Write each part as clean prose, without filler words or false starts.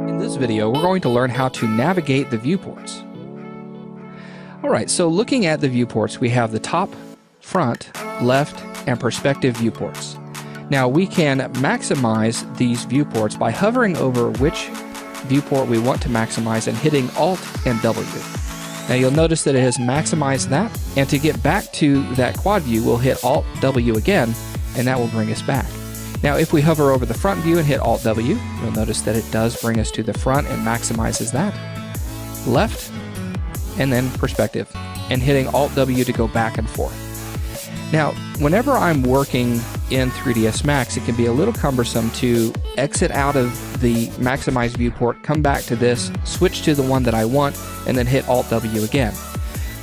In this video, we're going to learn how to navigate the viewports. Alright, so looking at the viewports, we have the top, front, left, and perspective viewports. Now we can maximize these viewports by hovering over which viewport we want to maximize and hitting Alt and W. Now you'll notice that it has maximized that, and to get back to that quad view, we'll hit Alt W again, and that will bring us back. Now if we hover over the front view and hit Alt W, you'll notice that it does bring us to the front and maximizes that. Left, and then perspective, and hitting Alt W to go back and forth. Now, whenever I'm working in 3ds Max, it can be a little cumbersome to exit out of the maximized viewport, come back to this, switch to the one that I want, and then hit Alt W again.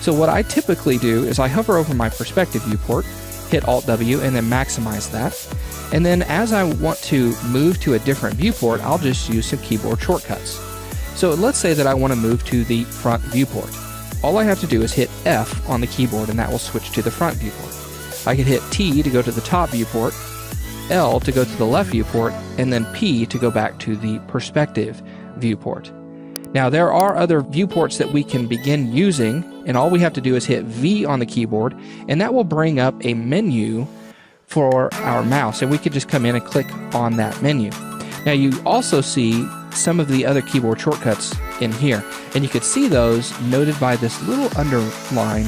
So what I typically do is I hover over my perspective viewport, hit Alt W, and then maximize that. And then as I want to move to a different viewport, I'll just use some keyboard shortcuts. So let's say that I want to move to the front viewport. All I have to do is hit F on the keyboard, and that will switch to the front viewport. I can hit T to go to the top viewport, L to go to the left viewport, and then P to go back to the perspective viewport. Now there are other viewports that we can begin using, and all we have to do is hit V on the keyboard, and that will bring up a menu for our mouse, and we can just come in and click on that menu. Now you also see some of the other keyboard shortcuts in here, and you can see those noted by this little underline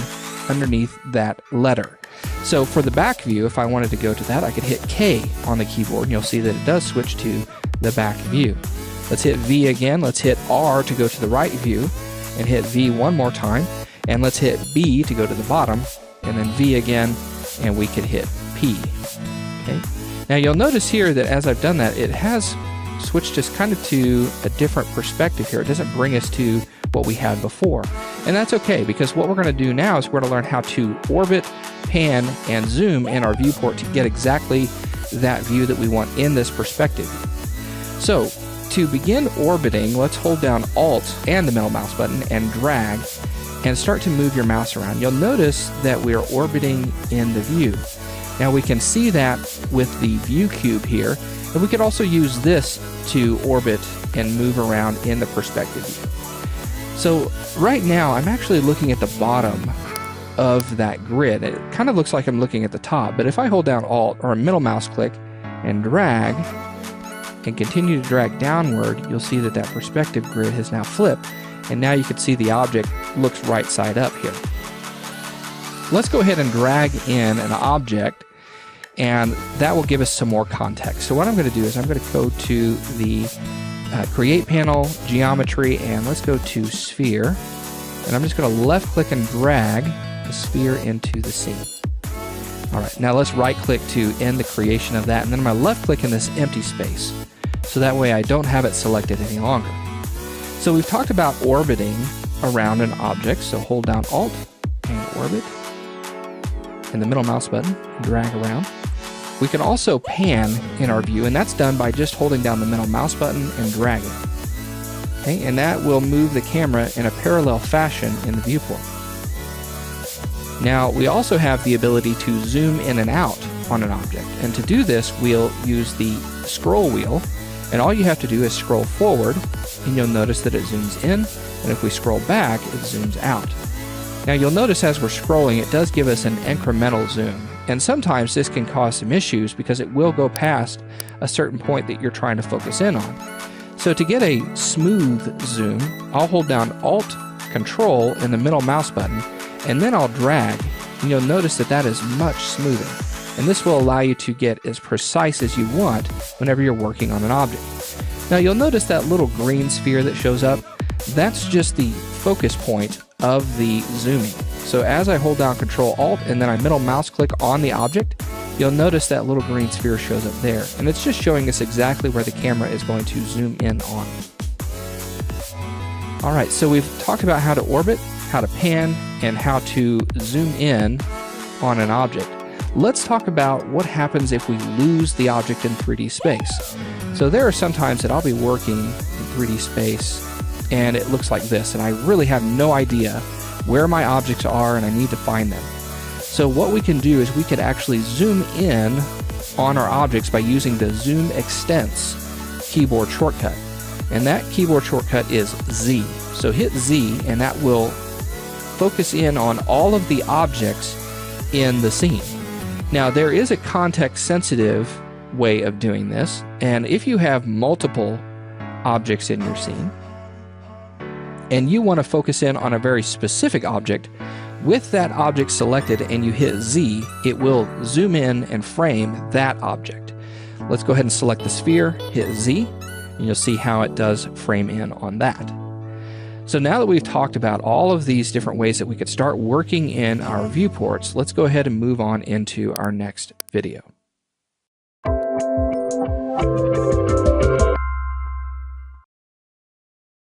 underneath that letter. So for the back view, if I wanted to go to that, I could hit K on the keyboard, and you'll see that it does switch to the back view. Let's hit V again, let's hit R to go to the right view, and hit V one more time, and let's hit B to go to the bottom, and then V again, and we could hit P. Okay. Now you'll notice here that as I've done that, it has switched us kind of to a different perspective here. It doesn't bring us to what we had before. And that's okay, because what we're going to do now is we're going to learn how to orbit, pan, and zoom in our viewport to get exactly that view that we want in this perspective. So to begin orbiting, let's hold down Alt and the middle mouse button and drag and start to move your mouse around. You'll notice that we are orbiting in the view. Now we can see that with the view cube here, and we could also use this to orbit and move around in the perspective view. So right now I'm actually looking at the bottom of that grid. It kind of looks like I'm looking at the top, but if I hold down Alt or a middle mouse click and drag and continue to drag downward, you'll see that that perspective grid has now flipped, and now you can see the object looks right side up here. Let's go ahead and drag in an object, and that will give us some more context. So what I'm going to do is I'm going to go to the Create panel, Geometry, and let's go to Sphere. And I'm just going to left click and drag the sphere into the scene. Alright, now let's right click to end the creation of that, and then I'm going to left click in this empty space. So that way I don't have it selected any longer. So we've talked about orbiting around an object, so hold down Alt and orbit, and the middle mouse button, drag around. We can also pan in our view, and that's done by just holding down the middle mouse button and dragging. Okay, and that will move the camera in a parallel fashion in the viewport. Now, we also have the ability to zoom in and out on an object, and to do this, we'll use the scroll wheel, and all you have to do is scroll forward, and you'll notice that it zooms in, and if we scroll back, it zooms out. Now you'll notice as we're scrolling, it does give us an incremental zoom, and sometimes this can cause some issues because it will go past a certain point that you're trying to focus in on. So to get a smooth zoom, I'll hold down Alt, Control, and the middle mouse button, and then I'll drag, and you'll notice that that is much smoother. And this will allow you to get as precise as you want whenever you're working on an object. Now you'll notice that little green sphere that shows up, that's just the focus point of the zooming. So as I hold down Control Alt and then I middle mouse click on the object, you'll notice that little green sphere shows up there, and it's just showing us exactly where the camera is going to zoom in on. Alright, so we've talked about how to orbit, how to pan, and how to zoom in on an object. Let's talk about what happens if we lose the object in 3D space. So there are some times that I'll be working in 3D space and it looks like this, and I really have no idea where my objects are and I need to find them. So what we can do is we could actually zoom in on our objects by using the Zoom Extents keyboard shortcut. And that keyboard shortcut is Z. So hit Z and that will focus in on all of the objects in the scene. Now there is a context-sensitive way of doing this, and if you have multiple objects in your scene and you want to focus in on a very specific object, with that object selected and you hit Z, it will zoom in and frame that object. Let's go ahead and select the sphere, hit Z, and you'll see how it does frame in on that. So now that we've talked about all of these different ways that we could start working in our viewports, let's go ahead and move on into our next video.